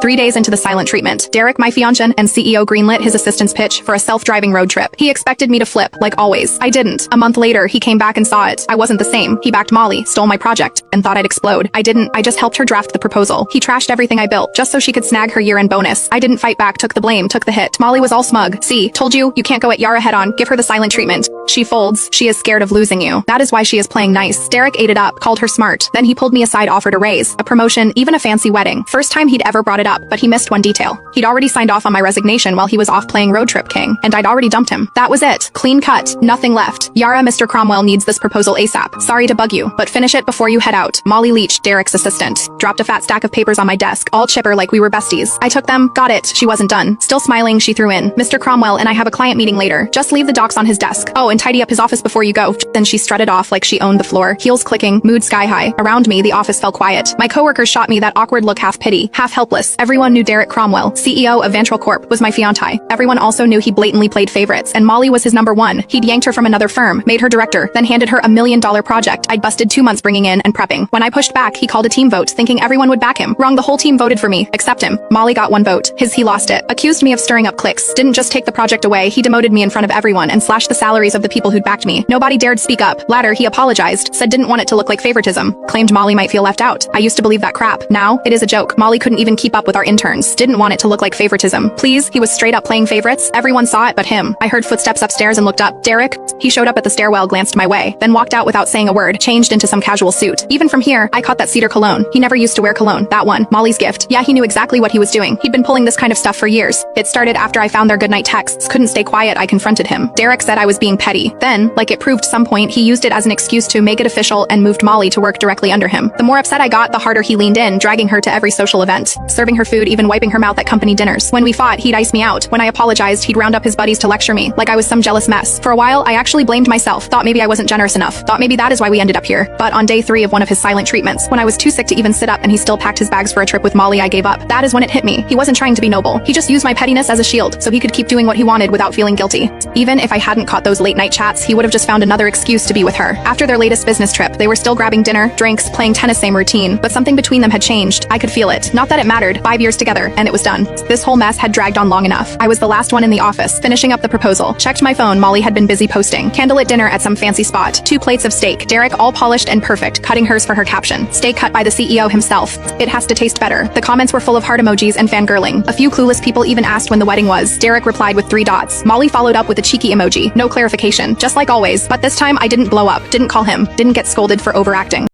3 days into the silent treatment, Derek, my fiancé and CEO, greenlit his assistant's pitch for a self-driving road trip. He expected me to flip, like always. I didn't. A month later, he came back and saw it. I wasn't the same. He backed Molly, stole my project, and thought I'd explode. I didn't. I just helped her draft the proposal. He trashed everything I built, just so she could snag her year-end bonus. I didn't fight back, took the blame, took the hit. Molly was all smug. See, told you, you can't go at Yara head-on. Give her the silent treatment. She folds. She is scared of losing you. That is why she is playing nice. Derek ate it up, called her smart. Then he pulled me aside, offered a raise, a promotion, even a fancy wedding. First time he'd ever brought it up, but he missed one detail. He'd already signed off on my resignation while he was off playing Road Trip King, and I'd already dumped him. That was it. Clean cut. Nothing left. Yara, Mr. Cromwell needs this proposal ASAP. Sorry to bug you, but finish it before you head out. Molly Leach, Derek's assistant, dropped a fat stack of papers on my desk, all chipper like we were besties. I took them, got it. She wasn't done. Still smiling, she threw in, Mr. Cromwell and I have a client meeting later. Just leave the docs on his desk. Oh, and tidy up his office before you go. Then she strutted off like she owned the floor, heels clicking, mood sky high. Around me, the office fell quiet. My coworkers shot me that awkward look, half pity, half helpless. Everyone knew Derek Cromwell, CEO of Vantral Corp, was my fiancé. Everyone also knew he blatantly played favorites, and Molly was his number one. He'd yanked her from another firm, made her director, then handed her $1 million project I'd busted 2 months bringing in and prepping. When I pushed back, he called a team vote, thinking everyone would back him. Wrong, the whole team voted for me, except him. Molly got 1 vote. He lost it. Accused me of stirring up cliques. Didn't just take the project away, he demoted me in front of everyone and slashed the salaries of the people who'd backed me. Nobody dared speak up. Latter, he apologized, said didn't want it to look like favoritism. Claimed Molly might feel left out. I used to believe that crap. Now, it is a joke. Molly couldn't even keep up with our interns. Didn't want it to look like favoritism. Please, he was straight up playing favorites. Everyone saw it but him. I heard footsteps upstairs and looked up. Derek? He showed up at the stairwell, glanced my way, then walked out without saying a word, changed into some casual suit. Even from here, I caught that cedar cologne. He never used to wear cologne. That one. Molly's gift. Yeah, he knew exactly what he was doing. He'd been pulling this kind of stuff for years. It started after I found their goodnight texts. Couldn't stay quiet, I confronted him. Derek said I was being petty. Then, like it proved some point, he used it as an excuse to make it official and moved Molly to work directly under him. The more upset I got, the harder he leaned in, dragging her to every social event, serving her food, even wiping her mouth at company dinners. When we fought, he'd ice me out. When I apologized, he'd round up his buddies to lecture me, like I was some jealous mess. For a while, I actually blamed myself, thought maybe I wasn't generous enough, thought maybe that is why we ended up here. But on day 3 of one of his silent treatments, when I was too sick to even sit up and he still packed his bags for a trip with Molly, I gave up. That is when it hit me. He wasn't trying to be noble. He just used my pettiness as a shield, so he could keep doing what he wanted without feeling guilty. Even if I hadn't caught those late night chats, he would have just found another excuse to be with her. After their latest business trip, they were still grabbing dinner, drinks, playing tennis, same routine, but something between them had changed. I could feel it. Not that it mattered. 5 years together, and it was done. This whole mess had dragged on long enough. I was the last one in the office, finishing up the proposal. Checked my phone, Molly had been busy posting. Candlelit dinner at some fancy spot. 2 plates of steak. Derek, all polished and perfect, cutting hers for her caption. Steak cut by the CEO himself. It has to taste better. The comments were full of heart emojis and fangirling. A few clueless people even asked when the wedding was. Derek replied with 3 dots. Molly followed up with a cheeky emoji. No clarification. Just like always. But this time I didn't blow up. Didn't call him. Didn't get scolded for overacting.